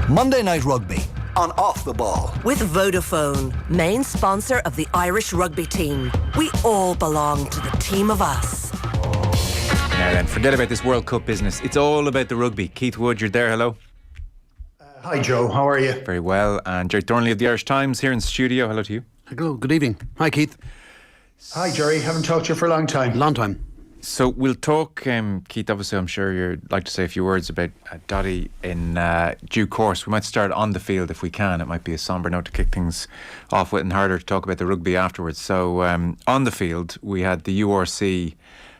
Monday Night Rugby on Off the Ball. With Vodafone, main sponsor of the Irish rugby team. We all belong to the team of us. Now then, forget about this World Cup business. It's all about the rugby. Keith Wood, you're there. Hello. Hi Joe, how are you? Very well. And Gerry Thornley of the Irish Times here in studio. Hello to you. Hello, good evening. Hi Keith. Hi Gerry, haven't talked to you for a long time. Long time. So we'll talk, Keith, obviously I'm sure you'd like to say a few words about Doddie in due course. We might start on the field if we can. It might be a sombre note to kick things off with and harder to talk about the rugby afterwards. So on the field we had the URC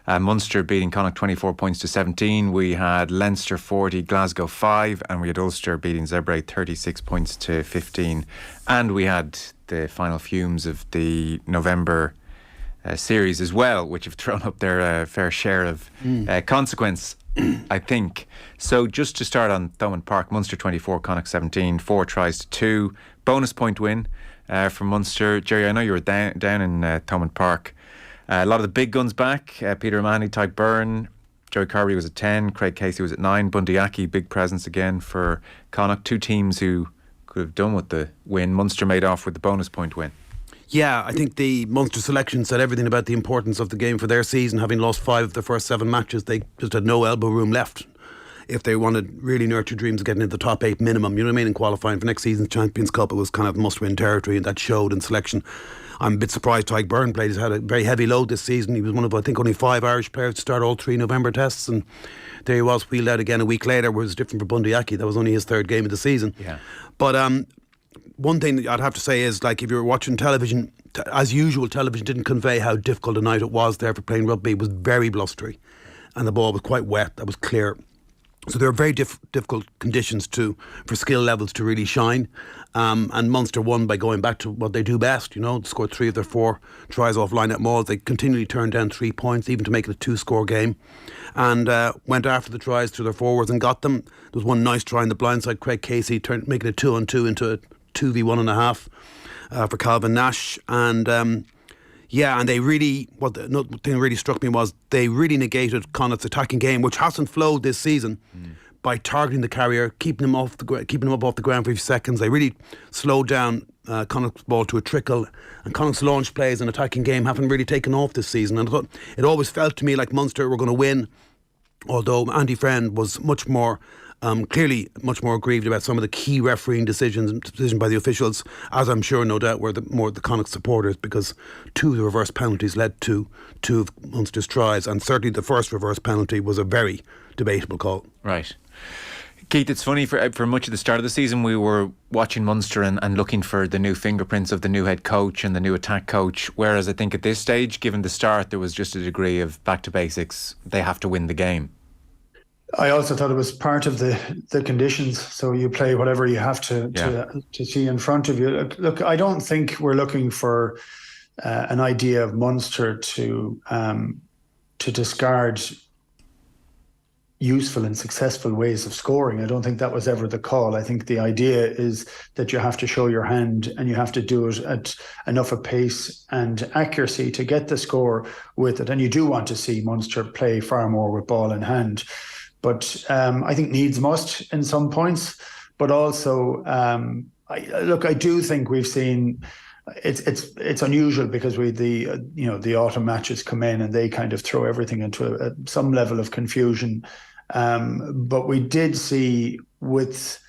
Munster beating Connacht 24 points to 17. We had Leinster 40, Glasgow 5, and we had Ulster beating Zebre 36 points to 15. And we had the final fumes of the November series as well, which have thrown up their fair share of consequence, I think. So just to start on Thomond Park, Munster 24, Connacht 17, 4 tries to 2. Bonus point win from Munster. Gerry, I know you were down in Thomond Park. A lot of the big guns back. Peter O'Mahony, Tyke Byrne, Joey Carbery was at 10, Craig Casey was at 9. Bundy Aki, big presence again for Connacht. Two teams who could have done with the win. Munster made off with the bonus point win. Yeah, I think the Munster selection said everything about the importance of the game for their season. Having lost 5 of their first 7 matches, they just had no elbow room left if they wanted really nurture dreams of getting into the top 8 minimum. You know what I mean? In qualifying for next season's Champions Cup, it was kind of must-win territory, and that showed in selection. I'm a bit surprised Tyke Byrne played. He's had a very heavy load this season. He was one of, I think, only 5 Irish players to start all 3 November tests, and there he was, wheeled out again a week later. Where it was different for Bundy Aki. That was only his 3rd game of the season. Yeah. But one thing I'd have to say is, like, if you were watching television, as usual, television didn't convey how difficult a night it was there for playing rugby. It was very blustery, and the ball was quite wet. That was clear. So there are very difficult conditions for skill levels to really shine. And Munster won by going back to what they do best. You know, scored 3 of their 4 tries off line-out mauls. They continually turned down 3 points, even to make it a 2-score game, and went after the tries to their forwards and got them. There was one nice try in the blindside. Craig Casey making it 2-on-2 into a 2v1.5 for Calvin Nash. And and they really, another thing that really struck me was they really negated Connacht's attacking game, which hasn't flowed this season, by targeting the carrier, keeping him up off the ground for a few seconds. They really slowed down Connacht's ball to a trickle, and Connacht's launch plays and attacking game haven't really taken off this season. And I thought it always felt to me like Munster were going to win, although Andy Friend was much more clearly much more aggrieved about some of the key refereeing decisions by the officials, as I'm sure no doubt were the Connacht supporters, because 2 of the reverse penalties led to 2 of Munster's tries, and certainly the first reverse penalty was a very debatable call. Right. Keith, it's funny, for much of the start of the season we were watching Munster and looking for the new fingerprints of the new head coach and the new attack coach, whereas I think at this stage, given the start, there was just a degree of back to basics. They have to win the game. I also thought it was part of the conditions. So you play whatever you have to see in front of you. Look, I don't think we're looking for an idea of Munster to discard useful and successful ways of scoring. I don't think that was ever the call. I think the idea is that you have to show your hand, and you have to do it at enough of pace and accuracy to get the score with it. And you do want to see Munster play far more with ball in hand. But I think needs must in some points. But also, I do think we've seen it's unusual, because the autumn matches come in and they kind of throw everything into some level of confusion. But we did see, with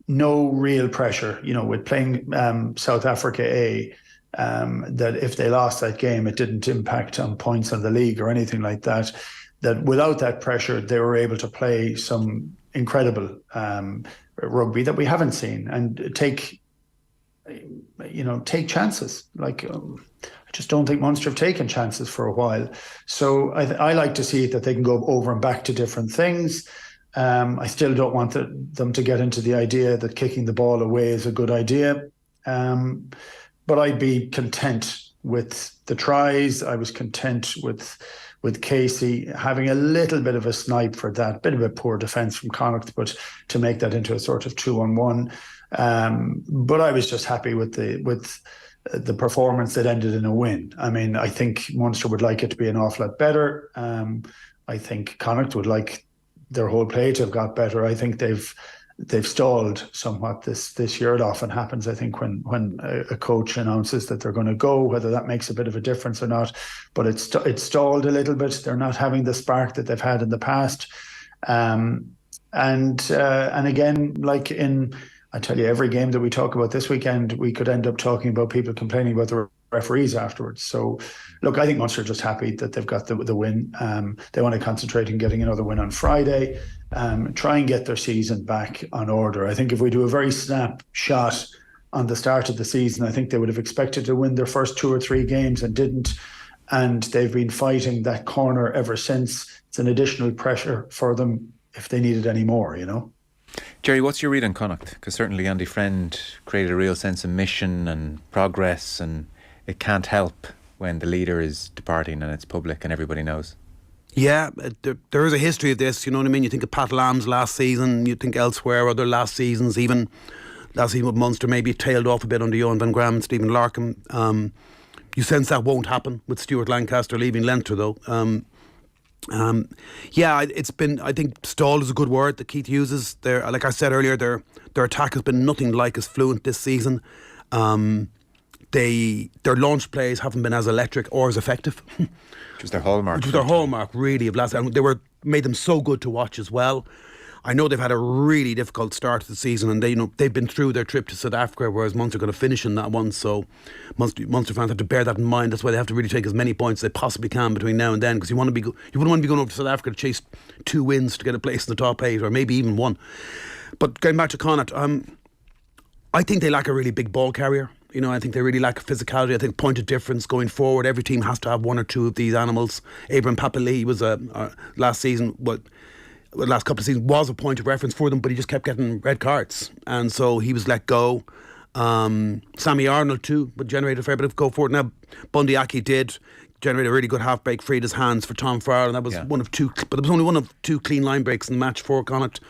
no real pressure, with playing South Africa A, that if they lost that game, it didn't impact on points on the league or anything like that. That without that pressure, they were able to play some incredible rugby that we haven't seen, and take chances. Like, I just don't think Munster have taken chances for a while. So I like to see that they can go over and back to different things. I still don't want them to get into the idea that kicking the ball away is a good idea. But I'd be content with the tries. I was content with Casey having a little bit of a snipe for that, bit of a poor defence from Connacht, but to make that into a sort of 2-on-1. But I was just happy with the performance that ended in a win. I mean, I think Munster would like it to be an awful lot better. I think Connacht would like their whole play to have got better. I think they've they've stalled somewhat this year. It often happens, I think, when a coach announces that they're going to go, whether that makes a bit of a difference or not. But it's stalled a little bit. They're not having the spark that they've had in the past. And again, like I tell you, every game that we talk about this weekend, we could end up talking about people complaining about the referees afterwards. So, look, I think Munster are just happy that they've got the win. They want to concentrate on getting another win on Friday, try and get their season back on order. I think if we do a very snapshot on the start of the season, I think they would have expected to win their first 2 or 3 games and didn't. And they've been fighting that corner ever since. It's an additional pressure for them if they needed any more, you know. Gerry, what's your read on Connacht? Because certainly Andy Friend created a real sense of mission and progress, and it can't help when the leader is departing and it's public and everybody knows. Yeah, there is a history of this, you know what I mean? You think of Pat Lamb's last season, you think elsewhere, other last seasons, even last season with Munster, maybe it tailed off a bit under Johan van Graham and Stephen Larkham. You sense that won't happen with Stuart Lancaster leaving Leinster, though. It's been, I think stalled is a good word that Keith uses. Like I said earlier, their attack has been nothing like as fluent this season. Their launch plays haven't been as electric or as effective. Which was their hallmark. Which was their hallmark, really, of last. And made them so good to watch as well. I know they've had a really difficult start to the season, and they've been through their trip to South Africa, whereas Munster are going to finish in that one. So Munster fans have to bear that in mind. That's why they have to really take as many points as they possibly can between now and then, because you wouldn't want to be going over to South Africa to chase 2 wins to get a place in the top 8, or maybe even 1. But going back to Connacht, I think they lack a really big ball carrier. I think they really lack physicality. I think point of difference going forward. Every team has to have 1 or 2 of these animals. Abraham Papali'i was last season, last couple of seasons was a point of reference for them, but he just kept getting red cards, and so he was let go. Sammy Arnold too would generate a fair bit of go forward. Now Bundy Aki did generate a really good half break, freed his hands for Tom Farrell, and that was one of 2, but there was only 1 of 2 clean line breaks in the match for Connacht.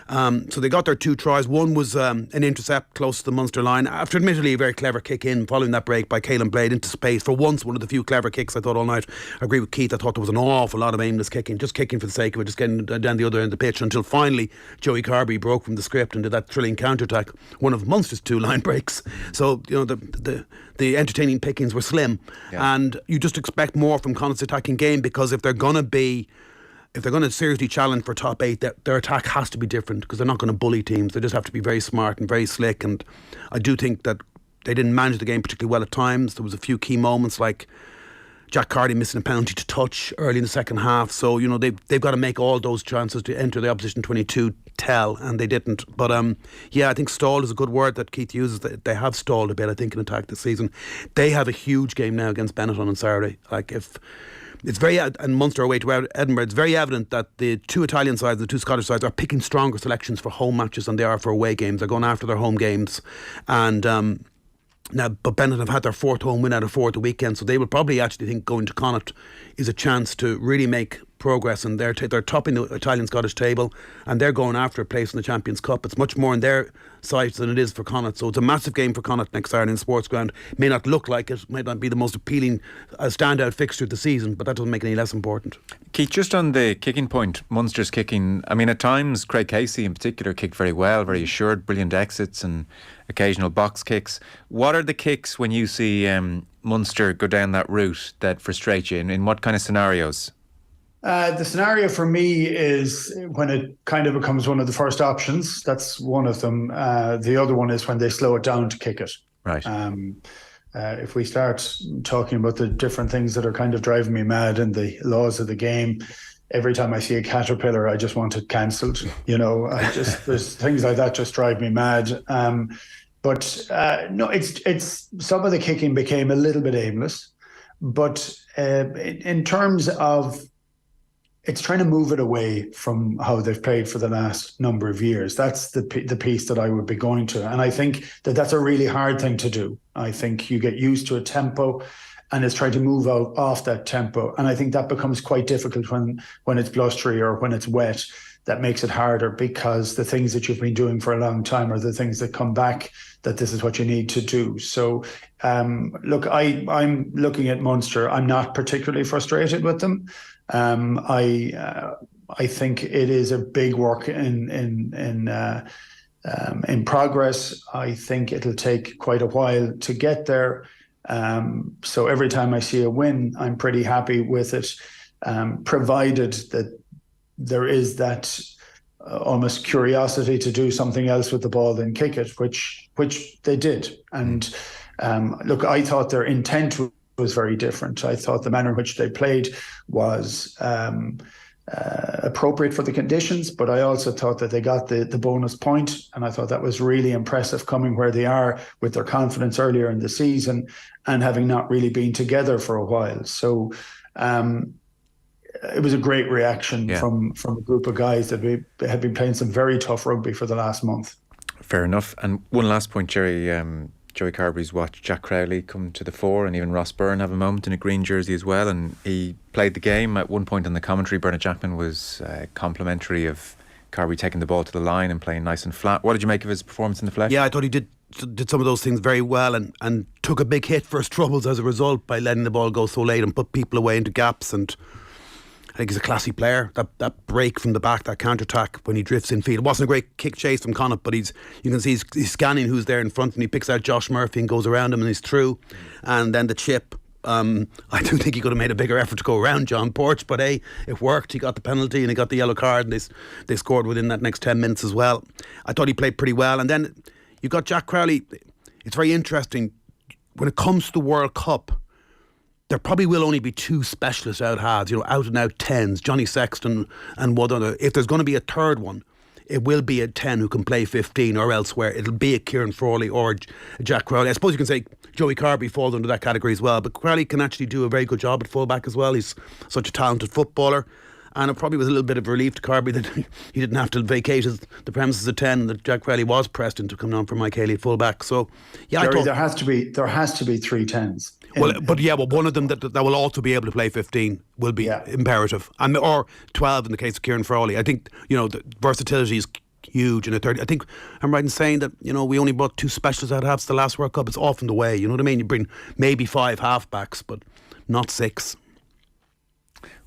So they got their 2 tries. One was an intercept close to the Munster line, after admittedly a very clever kick in following that break by Caelan Blade into space. For once, one of the few clever kicks I thought all night. I agree with Keith, I thought there was an awful lot of aimless kicking, just kicking for the sake of it, just getting down the other end of the pitch, until finally Joey Carby broke from the script and did that thrilling counter-attack, one of Munster's 2 line breaks. So the entertaining pickings were slim, and you just expect more from Connacht's attacking game, because if they're going to seriously challenge for top 8, their attack has to be different, because they're not going to bully teams. They just have to be very smart and very slick. And I do think that they didn't manage the game particularly well at times. There was a few key moments, like Jack Carty missing a penalty to touch early in the second half. So they've got to make all those chances to enter the opposition 22 tell, and they didn't. But I think stalled is a good word that Keith uses. They have stalled a bit, I think, in attack this season. They have a huge game now against Benetton on Saturday. It's very, and Munster away to Edinburgh, it's very evident that the 2 Italian sides, the 2 Scottish sides, are picking stronger selections for home matches than they are for away games. They're going after their home games. And but Benetton have had their 4th home win out of 4 at the weekend, so they will probably actually think going to Connacht is a chance to really make progress, and they're topping the Italian-Scottish table, and they're going after a place in the Champions Cup. It's much more in their sights than it is for Connacht, so it's a massive game for Connacht next Saturday in Sports Ground. It may not look like it, might not be the most appealing standout fixture of the season, but that doesn't make it any less important. Keith, just on the kicking point, Munster's kicking, I mean, at times Craig Casey in particular kicked very well, very assured, brilliant exits and occasional box kicks. What are the kicks when you see Munster go down that route that frustrate you? In what kind of scenarios? The scenario for me is when it kind of becomes one of the first options. That's one of them. The other one is when they slow it down to kick it. Right. If we start talking about the different things that are kind of driving me mad and the laws of the game, every time I see a caterpillar, I just want it cancelled. There's things like that just drive me mad. But it's some of the kicking became a little bit aimless. But in terms of, it's trying to move it away from how they've played for the last number of years. That's the piece that I would be going to. And I think that's a really hard thing to do. I think you get used to a tempo, and it's trying to move out off that tempo. And I think that becomes quite difficult when it's blustery or when it's wet. That makes it harder, because the things that you've been doing for a long time are the things that come back, that this is what you need to do. So, look, I'm looking at Munster. I'm not particularly frustrated with them. I think it is a big work in progress. I think it'll take quite a while to get there. So every time I see a win, I'm pretty happy with it, provided that there is that almost curiosity to do something else with the ball than kick it, which they did. And look, I thought their intent was very different. I thought the manner in which they played was appropriate for the conditions, but I also thought that they got the bonus point, and I thought that was really impressive coming where they are with their confidence earlier in the season and having not really been together for a while. So it was a great reaction from a group of guys that had been playing some very tough rugby for the last month. Fair enough. And one last point, Gerry. Joey Carberry's watched Jack Crowley come to the fore, and even Ross Byrne have a moment in a green jersey as well, and he played the game. At one point in the commentary, Bernard Jackman was complimentary of Carberry taking the ball to the line and playing nice and flat. What did you make of his performance in the flesh? Yeah, I thought he did some of those things very well, and took a big hit for his troubles as a result by letting the ball go so late and put people away into gaps. And I think he's a classy player. That break from the back, that counter-attack when he drifts in field. It wasn't a great kick chase from Connacht, but you can see he's scanning who's there in front, and he picks out Josh Murphy and goes around him and he's through. And then the chip, I do think he could have made a bigger effort to go around John Porch, but it worked. He got the penalty and he got the yellow card, and they scored within that next 10 minutes as well. I thought he played pretty well. And then you got Jack Crowley. It's very interesting. When it comes to the World Cup, there probably will only be two specialist out halves, out and out 10s, Johnny Sexton and one other. If there's going to be a third one, it will be a 10 who can play 15 or elsewhere. It'll be a Kieran Frawley or a Jack Crowley. I suppose you can say Joey Carberry falls under that category as well, but Crowley can actually do a very good job at fullback as well. He's such a talented footballer, and it probably was a little bit of relief to Carberry that he didn't have to vacate the premises at 10, and that Jack Crowley was pressed into coming on for Mike Haley at fullback. So yeah, Gerry, there has to be three 10s. Well, one of them that will also be able to play 15 will be imperative, or 12 in the case of Kieran Frawley. I think the versatility is huge in a 30. I think I'm right in saying that we only brought two specialists out halves the last World Cup. It's often the way, you know what I mean? You bring maybe 5 halfbacks, but not 6.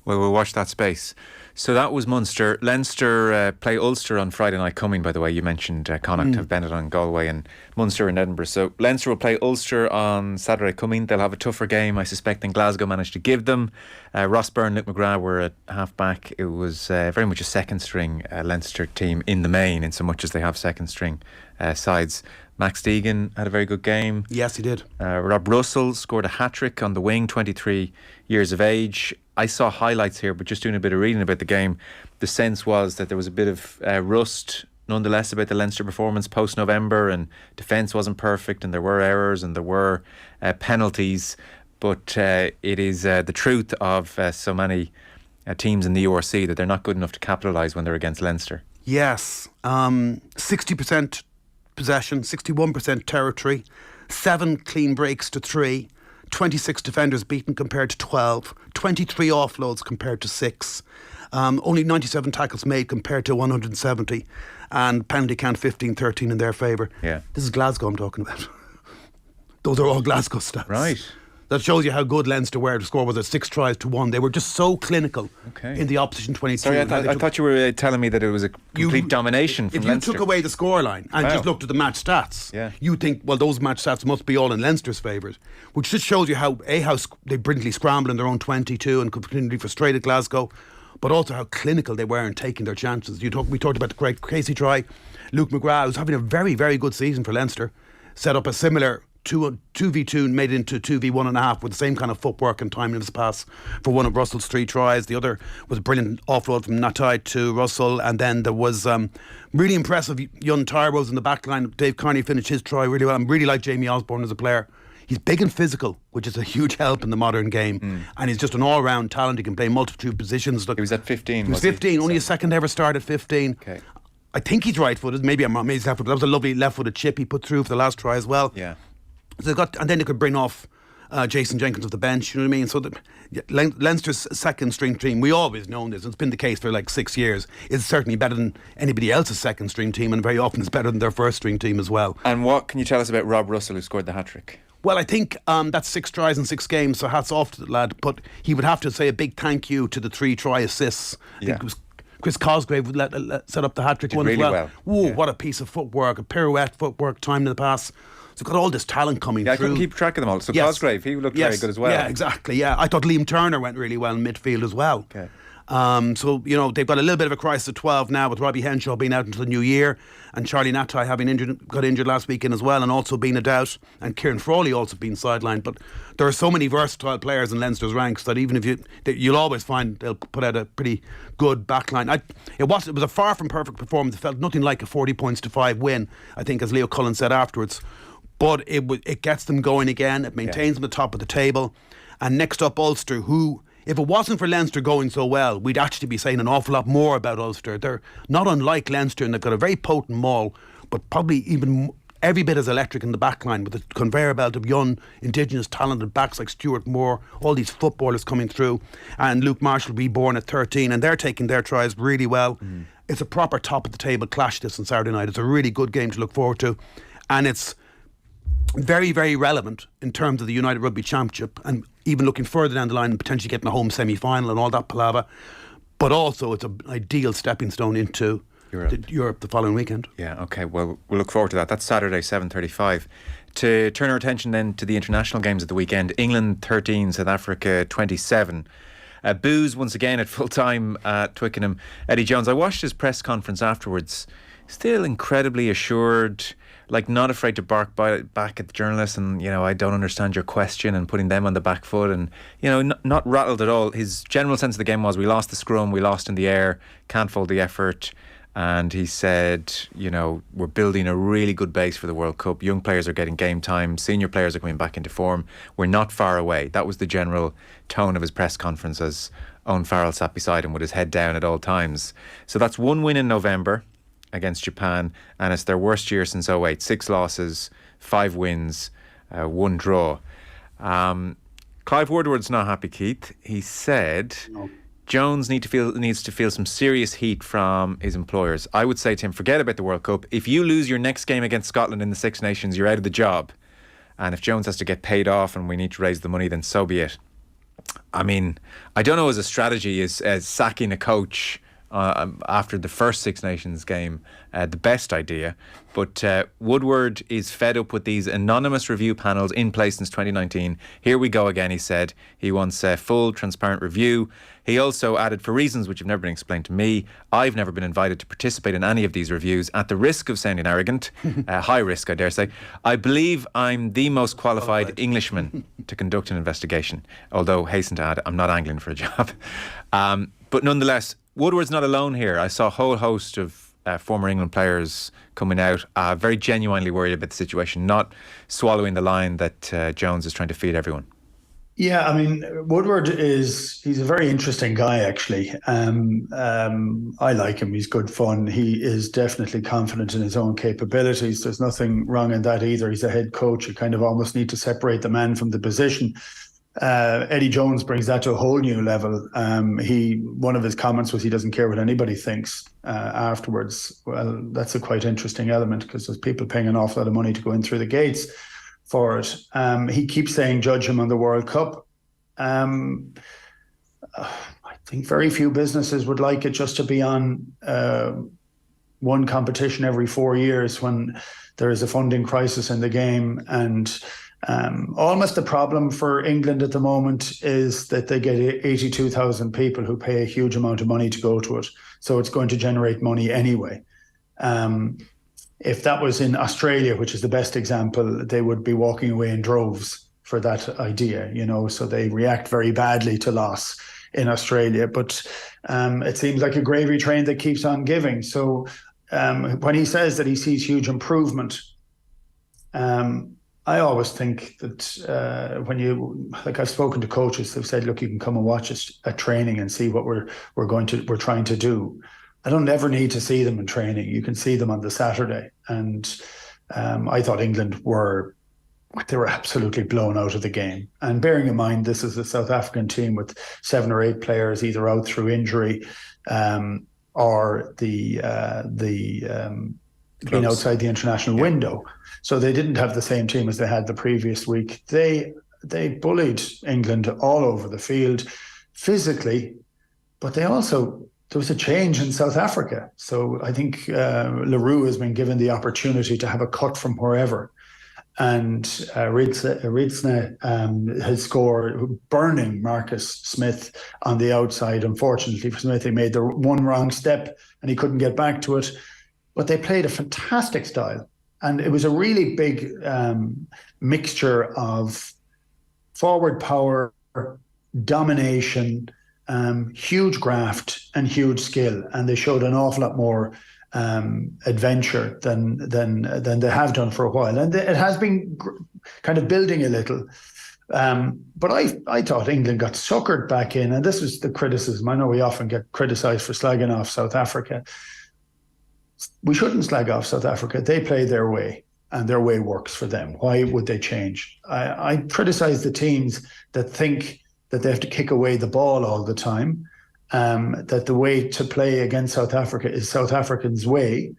Well, we'll watch that space. So that was Munster. Leinster play Ulster on Friday night coming, by the way. You mentioned Connacht have Bennett on Galway and Munster in Edinburgh. So Leinster will play Ulster on Saturday coming. They'll have a tougher game, I suspect, than Glasgow managed to give them. Ross Byrne, Luke McGrath were at half-back. It was very much a second-string Leinster team in the main, in so much as they have second-string sides. Max Deegan had a very good game. Yes, he did. Rob Russell scored a hat-trick on the wing, 23 years of age. I saw highlights here, but just doing a bit of reading about the game, the sense was that there was a bit of rust, nonetheless, about the Leinster performance post-November, and defence wasn't perfect, and there were errors, and there were penalties. But it is the truth of so many teams in the URC that they're not good enough to capitalise when they're against Leinster. Yes. 60% possession, 61% territory, 7 clean breaks to 3, 26 defenders beaten compared to 12, 23 offloads compared to 6, only 97 tackles made compared to 170, and penalty count 15-13 in their favour. Yeah. This is Glasgow I'm talking about. Those are all Glasgow stats. Right. That shows you how good Leinster were. The score was at 6-1. They were just so clinical in the opposition 22. Sorry, I thought you were telling me that it was a complete domination from Leinster. If you took away the scoreline and just looked at the match stats, you think, well, those match stats must be all in Leinster's favour, which just shows you how they brilliantly scrambled in their own 22 and completely frustrated Glasgow, but also how clinical they were in taking their chances. We talked about the great Casey try. Luke McGrath, who's having a very, very good season for Leinster, set up a similar 2v2 made into 2v1.5 with the same kind of footwork and timing of his pass for one of Russell's 3 tries. The other was a brilliant offload from Natai to Russell, and then there was really impressive young Tyros in the back line. Dave Carney finished his try really well. I really like Jamie Osborne as a player. He's big and physical, which is a huge help in the modern game, and he's just an all-round talent. He can play multitude positions. Look, he was at 15. He was 15, only his second ever start at 15. Okay. I think he's right-footed. Maybe I'm wrong. Maybe he's left-footed. That was a lovely left-footed chip he put through for the last try as well. Yeah. So and then they could bring off Jason Jenkins off the bench, you know what I mean? So Leinster's second string team, we always known this, it's been the case for like 6 years, is certainly better than anybody else's second string team, and very often it's better than their first string team as well. And what can you tell us about Rob Russell, who scored the hat-trick? Well, I think that's 6 tries in 6 games, so hats off to the lad. But he would have to say a big thank you to the 3 try assists. I think it was Chris Cosgrave set up the hat-trick one really as well. Whoa, what a piece of footwork, a pirouette footwork, time to the pass. So got all this talent coming through. I couldn't keep track of them all. So Cosgrave, he looked very good as well. Yeah, exactly. Yeah, I thought Liam Turner went really well in midfield as well. Okay. So, you know, they've got a little bit of a crisis at 12 now with Robbie Henshaw being out until the new year and Charlie Natai got injured last weekend as well and also being a doubt, and Kieran Frawley also being sidelined. But there are so many versatile players in Leinster's ranks that even if you'll always find they'll put out a pretty good backline. It was a far from perfect performance. It felt nothing like a 40 points to 5 win, I think, as Leo Cullen said afterwards. But it gets them going again. It maintains them at the top of the table. And next up, Ulster, who, if it wasn't for Leinster going so well, we'd actually be saying an awful lot more about Ulster. They're not unlike Leinster, and they've got a very potent maul, but probably even every bit as electric in the back line with a conveyor belt of young, indigenous, talented backs like Stuart Moore, all these footballers coming through, and Luke Marshall reborn at 13, and they're taking their tries really well. It's a proper top-of-the-table clash this on Saturday night. It's a really good game to look forward to, and it's very, very relevant in terms of the United Rugby Championship and even looking further down the line and potentially getting a home semi-final and all that palaver. But also it's an ideal stepping stone into Europe the following weekend. Yeah, okay, well, we'll look forward to that. That's Saturday, 7:35. To turn our attention then to the international games of the weekend, England 13, South Africa 27. Booze once again at full time at Twickenham. Eddie Jones, I watched his press conference afterwards, still incredibly assured, like not afraid to bark back at the journalists and, you know, I don't understand your question, and putting them on the back foot, and, you know, not rattled at all. His general sense of the game was, we lost the scrum, we lost in the air, can't fold the effort. And he said, you know, we're building a really good base for the World Cup. Young players are getting game time. Senior players are coming back into form. We're not far away. That was the general tone of his press conference as Owen Farrell sat beside him with his head down at all times. So that's one win in November against Japan, and it's their worst year since 2008. 6 losses, 5 wins, 1 draw. Clive Woodward's not happy, Keith. He said... No. Jones needs to feel some serious heat from his employers. I would say to him, forget about the World Cup. If you lose your next game against Scotland in the Six Nations, you're out of the job. And if Jones has to get paid off and we need to raise the money, then so be it. I mean, I don't know as a strategy is sacking a coach after the first Six Nations game the best idea, but Woodward is fed up with these anonymous review panels in place since 2019. Here we go again, he said. He wants a full, transparent review. He also added, for reasons which have never been explained to me, I've never been invited to participate in any of these reviews. At the risk of sounding arrogant, high risk I dare say, I believe I'm the most qualified Englishman to conduct an investigation, although hasten to add, I'm not angling for a job. But nonetheless, Woodward's not alone here. I saw a whole host of former England players coming out very genuinely worried about the situation, not swallowing the line that Jones is trying to feed everyone. Yeah, I mean, Woodward he's a very interesting guy, actually. I like him. He's good fun. He is definitely confident in his own capabilities. There's nothing wrong in that either. He's a head coach. You kind of almost need to separate the man from the position. Eddie Jones brings that to a whole new level. One of his comments was he doesn't care what anybody thinks afterwards. Well, that's a quite interesting element because there's people paying an awful lot of money to go in through the gates for it. He keeps saying judge him on the World Cup. I think very few businesses would like it just to be on one competition every 4 years when there is a funding crisis in the game. And almost the problem for England at the moment is that they get 82,000 people who pay a huge amount of money to go to it. So it's going to generate money anyway. If that was in Australia, which is the best example, they would be walking away in droves for that idea, you know, so they react very badly to loss in Australia. But it seems like a gravy train that keeps on giving. So when he says that he sees huge improvement, I always think that I've spoken to coaches who've said, look, you can come and watch us at training and see what we're trying to do. I don't ever need to see them in training. You can see them on the Saturday. And I thought England were absolutely blown out of the game. And bearing in mind, this is a South African team with 7 or 8 players either out through injury or being outside the international window. So they didn't have the same team as they had the previous week. They bullied England all over the field physically, but they also there was a change in South Africa. So I think Leroux has been given the opportunity to have a cut from wherever. And Ritsna has scored, burning Marcus Smith on the outside. Unfortunately for Smith, he made the one wrong step and he couldn't get back to it. But they played a fantastic style. And it was a really big mixture of forward power, domination, huge graft and huge skill. And they showed an awful lot more adventure than they have done for a while, and it has been kind of building a little. But I thought England got suckered back in, and this was the criticism. I know we often get criticised for slagging off South Africa. We shouldn't slag off South Africa. They play their way, and their way works for them. Why would they change? I criticise the teams that think that they have to kick away the ball all the time. That the way to play against South Africa is South Africans' way,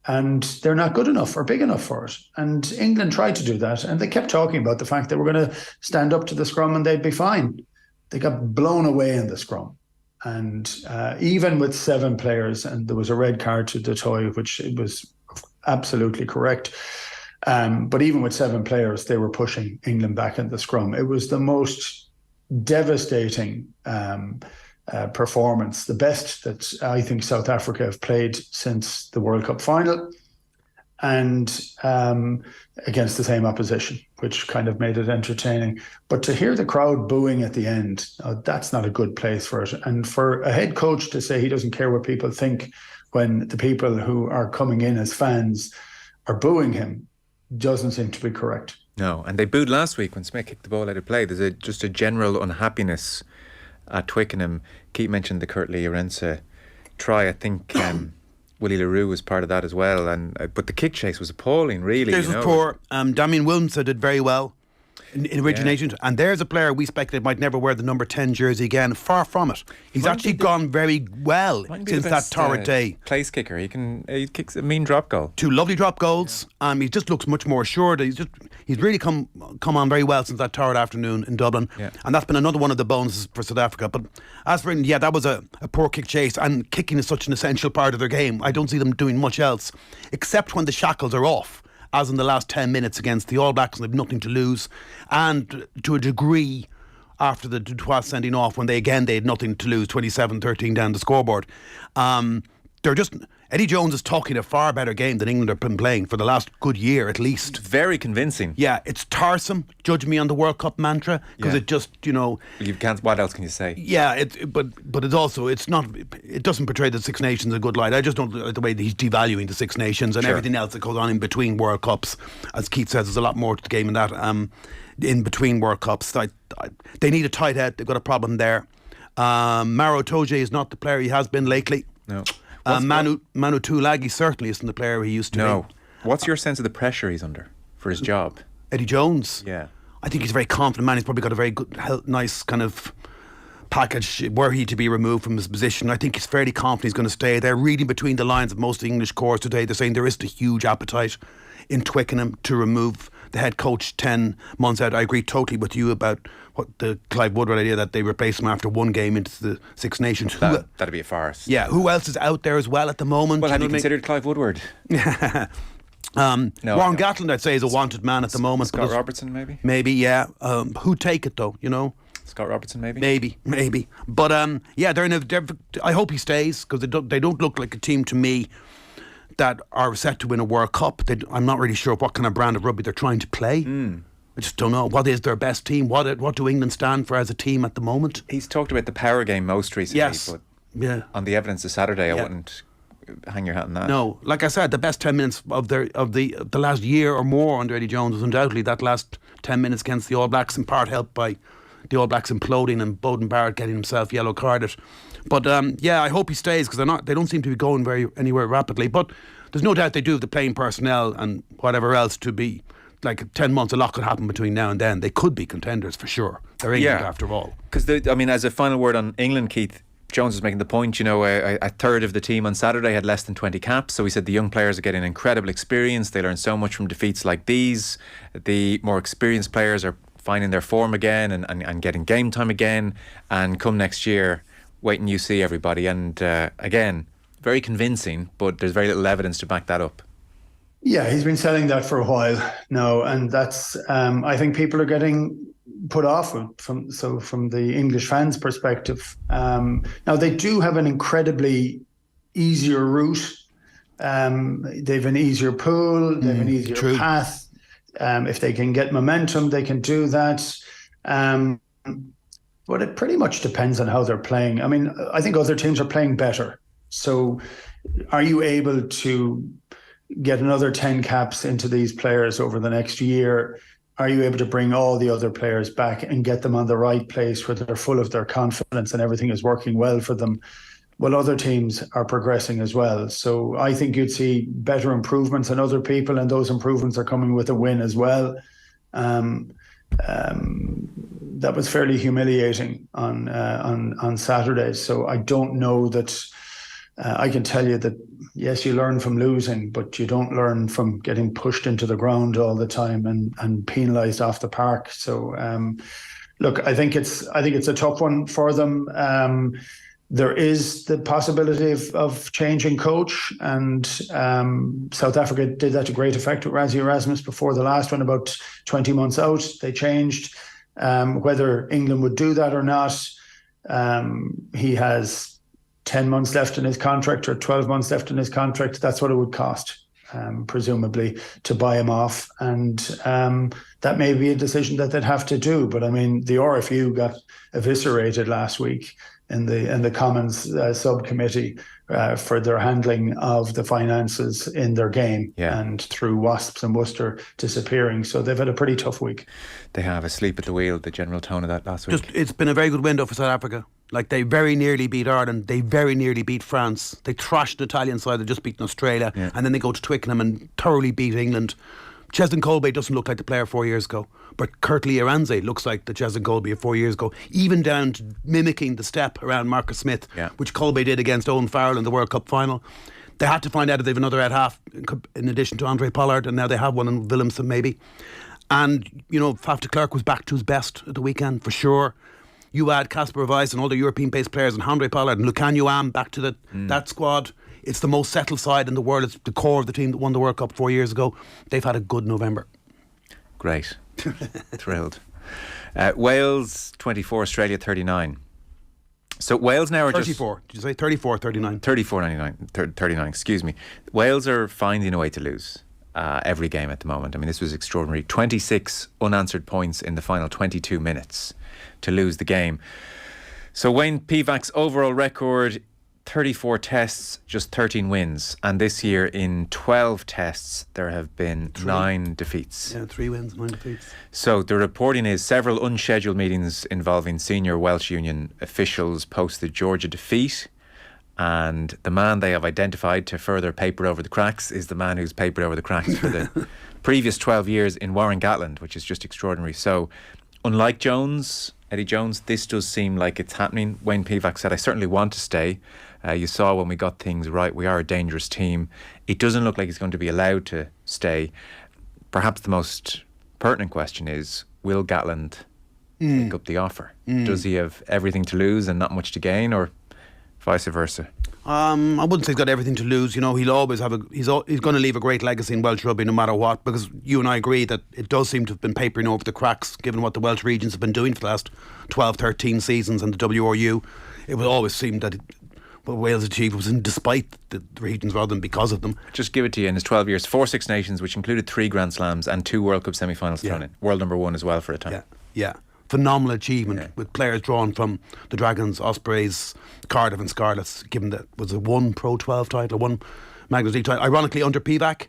and they're not good enough or big enough for it. And England tried to do that, and they kept talking about the fact that we're going to stand up to the scrum and they'd be fine. They got blown away in the scrum. And even with 7 players, and there was a red card to Detoy, which it was absolutely correct. But even with 7 players, they were pushing England back in the scrum. It was the most devastating performance, the best that I think South Africa have played since the World Cup final, and against the same opposition, which kind of made it entertaining. But to hear the crowd booing at the end, that's not a good place for it. And for a head coach to say he doesn't care what people think when the people who are coming in as fans are booing him doesn't seem to be correct. No, and they booed last week when Smith kicked the ball out of play. There's just a general unhappiness at Twickenham. Keith mentioned the Curtly Orense try. I think Willie Leroux was part of that as well. And but the kick chase was appalling, really. This was poor. Damien Wilmsa did very well in origination. Yeah. And there's a player we speculated might never wear the number 10 jersey again. Far from it. He's actually gone very well since that torrid day. Place kicker. He kicks a mean drop goal. 2 lovely drop goals. He just looks much more assured. He's really come on very well since that torrid afternoon in Dublin. Yeah. And that's been another one of the bonuses for South Africa. But as for England, yeah, that was a poor kick chase, and kicking is such an essential part of their game. I don't see them doing much else except when the shackles are off, as in the last 10 minutes against the All Blacks, and they've nothing to lose. And to a degree, after the Dutois sending off, when they had nothing to lose, 27-13 down the scoreboard. Eddie Jones is talking a far better game than England have been playing for the last good year at least. Very convincing. Yeah, it's tiresome. Judge me on the World Cup mantra, because it just, you can't. What else can you say? Yeah, but it's also, it's not. It doesn't portray the Six Nations in a good light. I just don't like the way that he's devaluing the Six Nations and everything else that goes on in between World Cups. As Keith says, there's a lot more to the game than that. In between World Cups, they need a tight head. They've got a problem there. Maro Toje is not the player he has been lately. No. Manu Tuilagi certainly isn't the player he used to be. No. What's your sense of the pressure he's under for his job? Eddie Jones? Yeah. I think he's a very confident man. He's probably got a very good, nice kind of package were he to be removed from his position. I think he's fairly confident he's going to stay there. Reading between the lines of most English corps today, they're saying there isn't a huge appetite in Twickenham to remove the head coach 10 months out. I agree totally with you about what the Clive Woodward idea that they replace him after one game into the Six Nations. That'd be a farce. Yeah, who else is out there as well at the moment? Well, have you considered Clive Woodward? Warren Gatland, I'd say, is a wanted man at the moment. Scott Robertson, maybe? Maybe, yeah. Who'd take it, though, Scott Robertson, maybe? Maybe. But, I hope he stays, because they don't look like a team to me that are set to win a World Cup. I'm not really sure what kind of brand of rugby they're trying to play. I just don't know. What is their best team? What do England stand for as a team at the moment? He's talked about the power game most recently, yes. But on the evidence of Saturday, I wouldn't hang your hat on that. No, like I said, the best 10 minutes of the last year or more under Eddie Jones was undoubtedly that last 10 minutes against the All Blacks, in part helped by the All Blacks imploding and Bowden Barrett getting himself yellow carded. But I hope he stays, because they don't seem to be going anywhere rapidly. But there's no doubt they do have the playing personnel and whatever else to be. Like 10 months, a lot could happen between now and then. They could be contenders for sure. They're England after all. Because as a final word on England, Keith, Jones was making the point, a third of the team on Saturday had less than 20 caps. So he said the young players are getting incredible experience. They learn so much from defeats like these. The more experienced players are finding their form again and getting game time again. And come next year, wait and you see, everybody. And again, very convincing, but there's very little evidence to back that up. Yeah, he's been selling that for a while now, and that's I think people are getting put off from the English fans' perspective. Now they do have an incredibly easier route. They've an easier pool. They've an easier path. If they can get momentum, they can do that. But it pretty much depends on how they're playing. I mean, I think other teams are playing better. So are you able to get another 10 caps into these players over the next year? Are you able to bring all the other players back and get them on the right place where they're full of their confidence and everything is working well for them? Well, other teams are progressing as well. So I think you'd see better improvements in other people, and those improvements are coming with a win as well. That was fairly humiliating on Saturday. So I don't know that I can tell you that, yes, you learn from losing, but you don't learn from getting pushed into the ground all the time and penalised off the park. So, look, I think it's a tough one for them. There is the possibility of changing coach, and South Africa did that to great effect with Rassie Erasmus before the last one, about 20 months out. They changed. Whether England would do that or not, he has 10 months left in his contract or 12 months left in his contract. That's what it would cost, presumably, to buy him off. And that may be a decision that they'd have to do. But I mean, the RFU got eviscerated last week in the Commons subcommittee for their handling of the finances in their game, and through Wasps and Worcester disappearing. So they've had a pretty tough week. They have a sleep at the wheel, the general tone of that last week. It's been a very good window for South Africa. Like, they very nearly beat Ireland, they very nearly beat France, they thrashed the Italian side, they just beaten Australia, and then they go to Twickenham and thoroughly beat England. Cheslin Colby doesn't look like the player 4 years ago, but Curtly Aranze looks like the Cheslin Colby of 4 years ago, even down to mimicking the step around Marcus Smith, which Colby did against Owen Farrell in the World Cup final. They had to find out if they have another at half in addition to Andre Pollard, and now they have one in Willemsen maybe. And, you know, Faf de Klerk was back to his best at the weekend, for sure. You add Casper Weiss and all the European-based players and Andre Pollard and Lucan Uam back to that squad. It's the most settled side in the world. It's the core of the team that won the World Cup 4 years ago. They've had a good November. Great. Thrilled. Wales 24, Australia 39. So Wales now are 34. Did you say 34 or 39? 39, excuse me. Wales are finding a way to lose every game at the moment. I mean, this was extraordinary. 26 unanswered points in the final 22 minutes to lose the game. So Wayne Pivac's overall record, 34 tests, just 13 wins. And this year in 12 tests, there have been 9 defeats. Yeah, 3 wins, 9 defeats. So the reporting is several unscheduled meetings involving senior Welsh Union officials post the Georgia defeat. And the man they have identified to further paper over the cracks is the man who's papered over the cracks for the previous 12 years in Warren Gatland, which is just extraordinary. So unlike Eddie Jones, this does seem like it's happening. Wayne Pivac said, I certainly want to stay. You saw when we got things right, we are a dangerous team. It doesn't look like he's going to be allowed to stay. Perhaps the most pertinent question is, will Gatland take up the offer? Does he have everything to lose and not much to gain, or vice versa? I wouldn't say he's got everything to lose. You know, he'll always have he's going to leave a great legacy in Welsh rugby no matter what, because you and I agree that it does seem to have been papering over the cracks given what the Welsh regions have been doing for the last 12, 13 seasons, and the WRU. It would always seem that what Wales achieved was despite the regions rather than because of them. Just give it to you, in his 12 years, 4 Six Nations, which included 3 Grand Slams and 2 World Cup semi-finals thrown in. World number 1 as well for a time. Yeah. Phenomenal achievement with players drawn from the Dragons, Ospreys, Cardiff and Scarlets, given that was a 1 Pro 12 title, 1 Magnus League title, ironically under Pivac.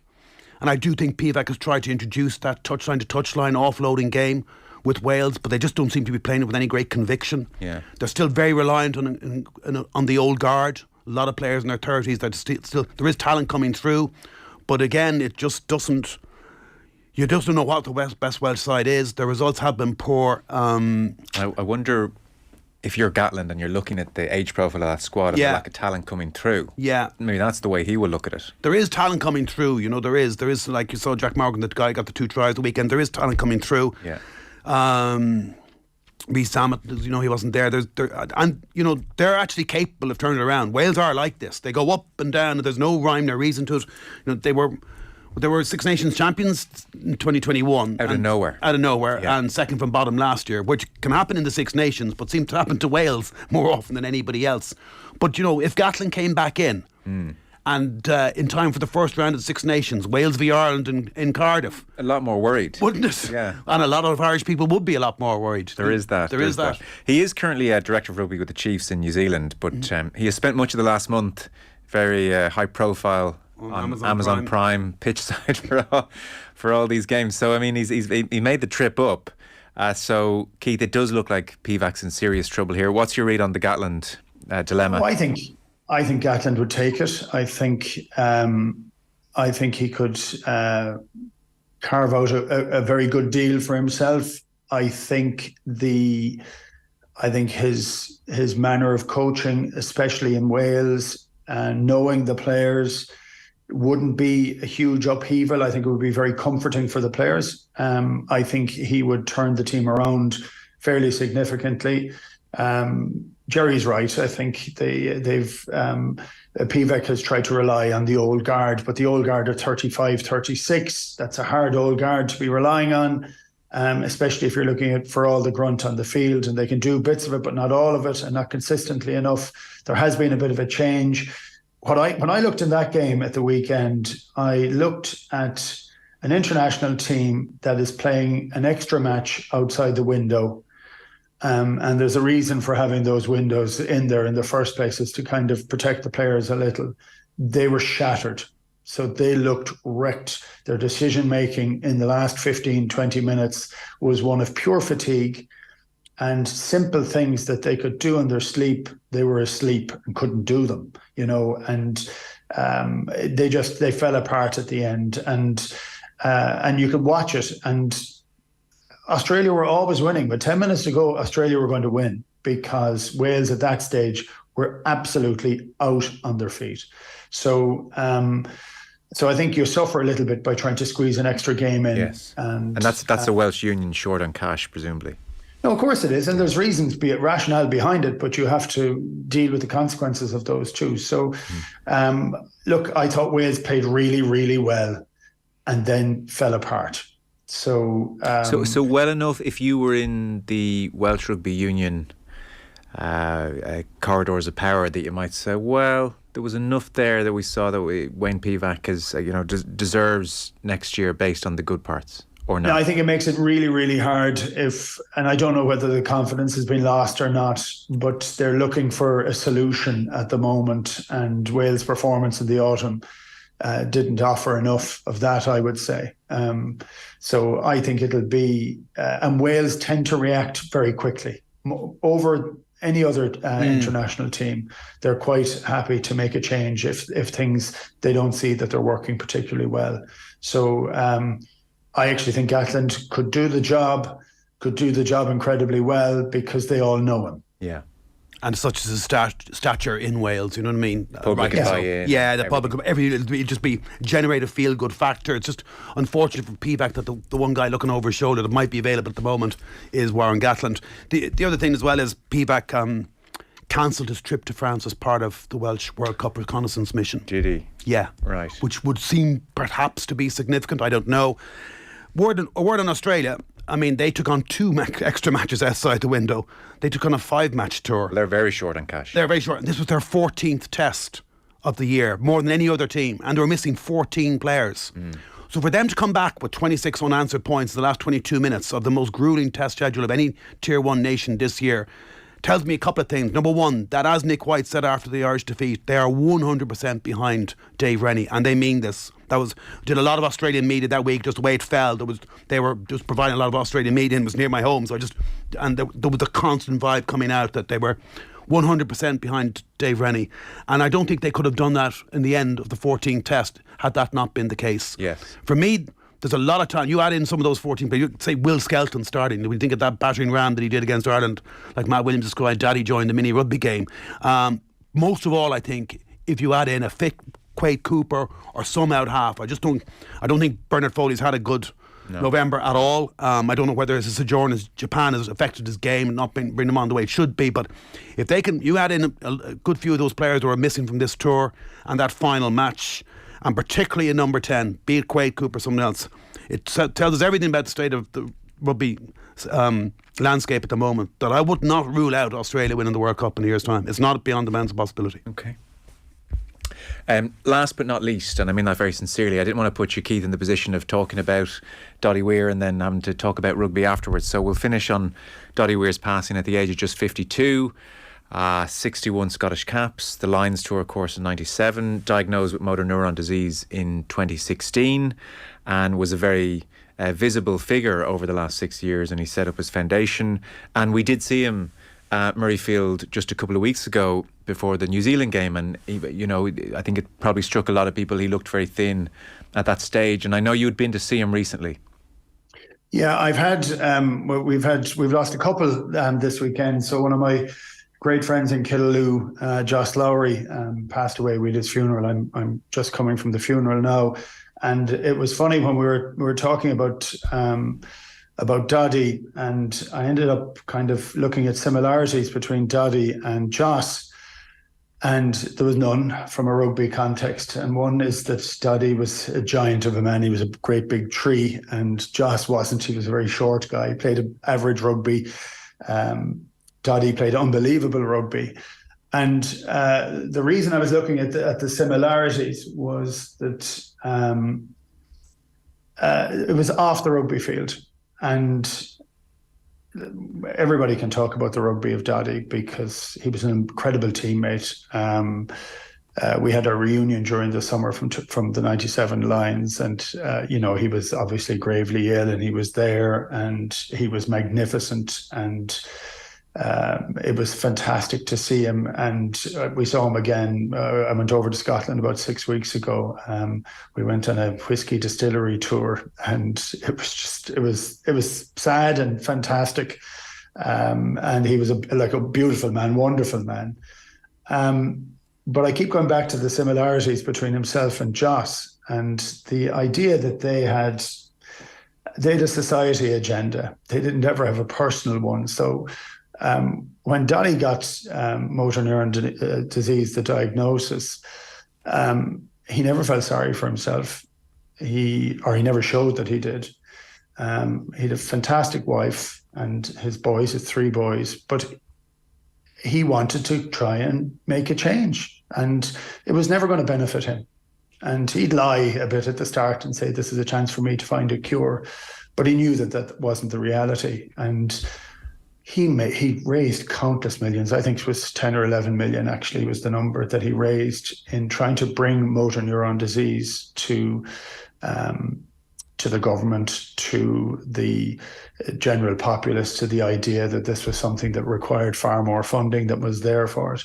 And I do think Pivac has tried to introduce that touchline to touchline offloading game with Wales, but they just don't seem to be playing it with any great conviction. Yeah. They're still very reliant on the old guard. A lot of players in their 30s that still there is talent coming through, but again, it just doesn't. You just don't know what the best Welsh side is. The results have been poor. I wonder if you're Gatland and you're looking at the age profile of that squad and the lack of talent coming through. Yeah. Maybe that's the way he will look at it. There is talent coming through, you know, there is, like you saw Jack Morgan, that guy got the 2 tries the weekend. There is talent coming through. Yeah. Reece Samet, he wasn't there. And they're actually capable of turning it around. Wales are like this. They go up and down, and there's no rhyme nor reason to it. They were Six Nations champions in 2021. Out of nowhere, yeah. And second from bottom last year, which can happen in the Six Nations, but seems to happen to Wales more often than anybody else. But if Gatland came back in, and in time for the first round of the Six Nations, Wales v Ireland in Cardiff, a lot more worried, wouldn't it? Yeah. And a lot of Irish people would be a lot more worried. There is that. He is currently a director of rugby with the Chiefs in New Zealand, but he has spent much of the last month very high profile on Amazon Prime pitch side for all these games. So I mean, he made the trip up. So Keith, it does look like Pivac's in serious trouble here. What's your read on the Gatland dilemma? I think Gatland would take it. I think he could carve out a very good deal for himself. I think his manner of coaching, especially in Wales, and knowing the players, wouldn't be a huge upheaval. I think it would be very comforting for the players. I think he would turn the team around fairly significantly. Gerry's right. I think Pivac has tried to rely on the old guard, but the old guard are 35, 36. That's a hard old guard to be relying on, especially if you're looking for all the grunt on the field, and they can do bits of it, but not all of it, and not consistently enough. There has been a bit of a change. When I looked in that game at the weekend, I looked at an international team that is playing an extra match outside the window. And there's a reason for having those windows in there in the first place, is to kind of protect the players a little. They were shattered. So they looked wrecked. Their decision-making in the last 15, 20 minutes was one of pure fatigue, and simple things that they could do in their sleep, they were asleep and couldn't do them, and they fell apart at the end. And you could watch it, and Australia were always winning, but 10 minutes to go, Australia were going to win, because Wales at that stage were absolutely out on their feet. So I think you suffer a little bit by trying to squeeze an extra game in. Yes. And that's a Welsh union short on cash, presumably. No, of course it is. And there's reasons, be it rationale behind it, but you have to deal with the consequences of those too. So, look, I thought Wales played really, really well and then fell apart. So well enough if you were in the Welsh Rugby Union corridors of power that you might say, well, there was enough there that we saw that Wayne Pivac deserves next year based on the good parts, or not? Yeah, I think it makes it really, really hard and I don't know whether the confidence has been lost or not, but they're looking for a solution at the moment, and Wales' performance in the autumn didn't offer enough of that, I would say. So I think it'll be, and Wales tend to react very quickly over any other international team. They're quite happy to make a change if things, they don't see that they're working particularly well. So I actually think Gatland could do the job incredibly well, because they all know him. Yeah. And such as his stature in Wales, you know what I mean? Public buy-in. Yeah, the public, it'll just generate a feel-good factor. It's just unfortunate for Pivac that the one guy looking over his shoulder that might be available at the moment is Warren Gatland. The other thing as well is Pivac cancelled his trip to France as part of the Welsh World Cup reconnaissance mission. Did he? Yeah. Right. Which would seem perhaps to be significant, I don't know. A word on Australia. I mean, they took on 2 extra matches outside the window. They took on a 5-match tour. They're very short on cash. They're very short. And this was their 14th test of the year, more than any other team. And they were missing 14 players. So for them to come back with 26 unanswered points in the last 22 minutes of the most gruelling test schedule of any Tier 1 nation this year tells me a couple of things. Number one, that as Nick White said after the Irish defeat, they are 100% behind Dave Rennie, and they mean this. Did a lot of Australian media that week, just the way it fell. They were just providing a lot of Australian media, and it was near my home, so there was a constant vibe coming out that they were 100% behind Dave Rennie, and I don't think they could have done that in the end of the 14th test had that not been the case. Yes. For me, there's a lot of time. You add in some of those 14 players. You say Will Skelton starting. We think of that battering ram that he did against Ireland, like Matt Williams described, Doddie joined the mini rugby game. Most of all, I think, if you add in a fit Quade Cooper or some out half, I don't think Bernard Foley's had a good November at all. I don't know whether his sojourn in Japan has affected his game and not bring him on the way it should be. But if they can, you add in a good few of those players who are missing from this tour and that final match, and particularly in number 10, be it Quade, Cooper, someone else, it tells us everything about the state of the rugby landscape at the moment, that I would not rule out Australia winning the World Cup in a year's time. It's not beyond the bounds of possibility. Okay. Last but not least, and I mean that very sincerely, I didn't want to put you, Keith, in the position of talking about Doddie Weir and then having to talk about rugby afterwards. So we'll finish on Doddie Weir's passing at the age of just 52. 61 Scottish caps, the Lions Tour course in 97, diagnosed with motor neuron disease in 2016, and was a very visible figure over the last 6 years, and he set up his foundation. And we did see him at Murrayfield just a couple of weeks ago before the New Zealand game, and he, I think it probably struck a lot of people. He looked very thin at that stage, and I know you'd been to see him recently. Yeah, I've had we've lost a couple this weekend. So one of my great friends in Killaloe, Joss Lowry, passed away with his funeral. I'm just coming from the funeral now, and it was funny when we were talking about Doddie, and I ended up kind of looking at similarities between Doddie and Joss, and there was none from a rugby context. And one is that Doddie was a giant of a man. He was a great big tree, and Joss wasn't. He was a very short guy. He played average rugby. Doddie played unbelievable rugby. And the reason I was looking at the similarities was that it was off the rugby field. And everybody can talk about the rugby of Doddie because he was an incredible teammate. We had a reunion during the summer from the 97 Lions, and he was obviously gravely ill, and he was there, and he was magnificent, and it was fantastic to see him. And we saw him again. I went over to Scotland about 6 weeks ago. We went on a whiskey distillery tour, and it was sad and fantastic. And he was like a beautiful man, wonderful man. But I keep going back to the similarities between himself and Joss, and the idea that they had a society agenda. They didn't ever have a personal one. So when Doddie got motor neuron disease, the diagnosis, he never felt sorry for himself. He never showed that he did. He had a fantastic wife and his boys, 3 boys, but he wanted to try and make a change, and it was never going to benefit him. And he'd lie a bit at the start and say, this is a chance for me to find a cure. But he knew that wasn't the reality. And he raised countless millions. I think it was 10 or 11 million actually was the number that he raised in trying to bring motor neuron disease to the government, to the general populace, to the idea that this was something that required far more funding that was there for it.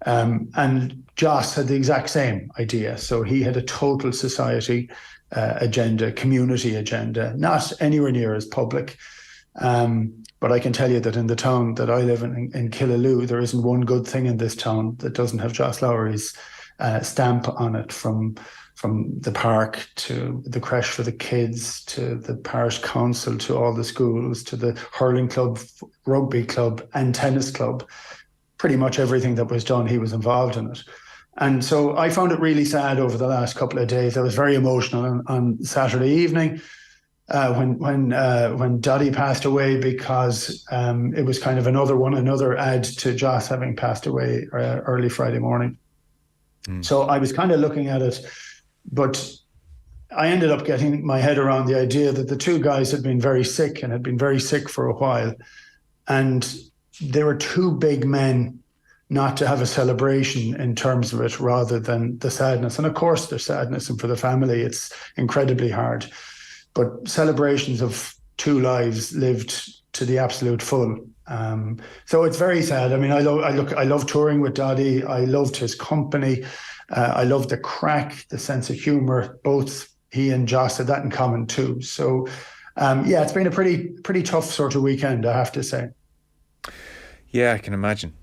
And Joss had the exact same idea. So he had a total society agenda, community agenda, not anywhere near as public. But I can tell you that in the town that I live in Killaloe, there isn't one good thing in this town that doesn't have Joss Lowry's stamp on it, from the park to the creche for the kids, to the parish council, to all the schools, to the hurling club, rugby club and tennis club. Pretty much everything that was done, he was involved in it. And so I found it really sad over the last couple of days. I was very emotional on Saturday evening when Doddie passed away, because it was kind of another add to Joss having passed away early Friday morning. So I was kind of looking at it, but I ended up getting my head around the idea that the 2 guys had been very sick and had been very sick for a while. And they were 2 big men not to have a celebration in terms of it, rather than the sadness. And of course there's sadness, and for the family it's incredibly hard. But celebrations of 2 lives lived to the absolute full. So it's very sad. I mean, I love touring with Doddie. I loved his company. I loved the crack, the sense of humour. Both he and Joss had that in common too. So it's been a pretty tough sort of weekend, I have to say. Yeah, I can imagine.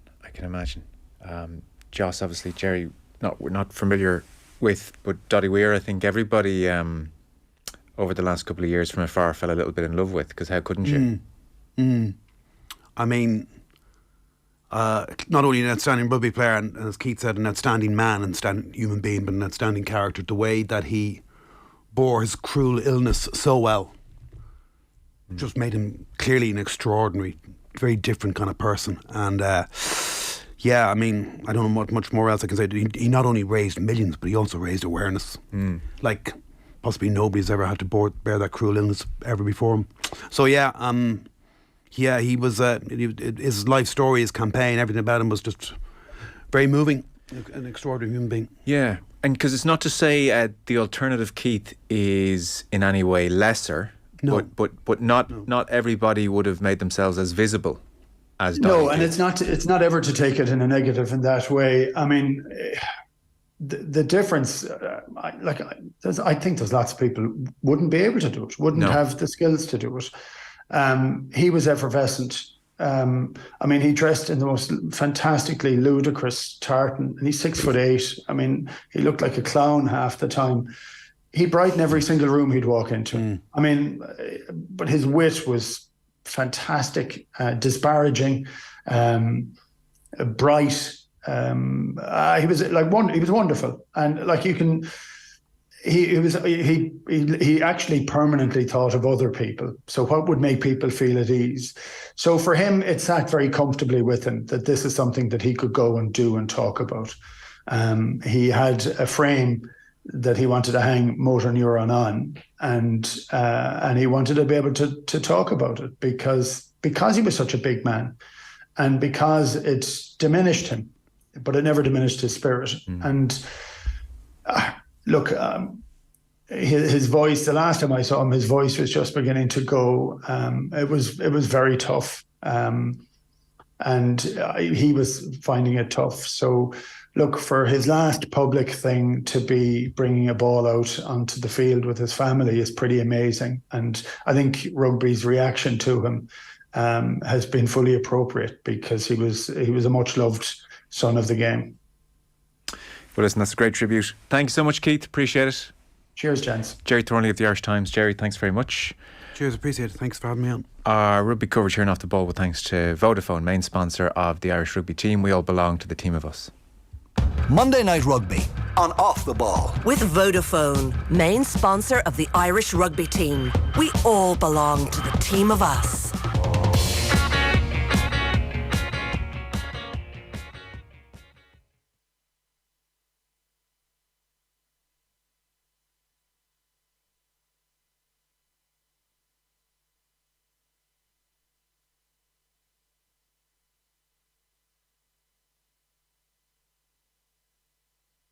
Joss, obviously, Gerry, we're not familiar with, but Doddie Weir, I think everybody over the last couple of years from afar fell a little bit in love with, because how couldn't you? I mean, not only an outstanding rugby player, and as Keith said, an outstanding man, an outstanding human being, but an outstanding character. The way that he bore his cruel illness so well just made him clearly an extraordinary, very different kind of person. And yeah, I mean, I don't know much more else I can say. He not only raised millions, but he also raised awareness. Like possibly nobody's ever had to bear that cruel illness ever before him. So yeah, he was his life story, his campaign, everything about him was just very moving. An extraordinary human being. Yeah, and because it's not to say the alternative, Keith, is in any way lesser. No. But not everybody would have made themselves as visible as Doddie. No, and it's not ever to take it in a negative in that way. I mean, the difference, I think there's lots of people wouldn't be able to do it, wouldn't have the skills to do it. He was effervescent. I mean, he dressed in the most fantastically ludicrous tartan, and he's 6'8". I mean, he looked like a clown half the time. He brightened every single room he'd walk into. I mean, but his wit was fantastic, disparaging, bright. He was he was wonderful, and like you can. He actually permanently thought of other people. So what would make people feel at ease? So for him, it sat very comfortably with him that this is something that he could go and do and talk about. He had a frame that he wanted to hang motor neuron on, and he wanted to be able to talk about it because he was such a big man, and because it diminished him, but it never diminished his spirit. And look, his voice, the last time I saw him, his voice was just beginning to go. It was very tough. And he was finding it tough. So look, for his last public thing to be bringing a ball out onto the field with his family is pretty amazing. And I think rugby's reaction to him has been fully appropriate, because he was a much loved son of the game. Well, listen, that's a great tribute. Thank you so much, Keith. Appreciate it. Cheers, gents. Gerry Thornley of the Irish Times. Gerry, thanks very much. Cheers, appreciate it. Thanks for having me on. Our rugby coverage here on Off the Ball with thanks to Vodafone, main sponsor of the Irish rugby team. We all belong to the team of us. Monday Night Rugby on Off the Ball. With Vodafone, main sponsor of the Irish rugby team. We all belong to the team of us.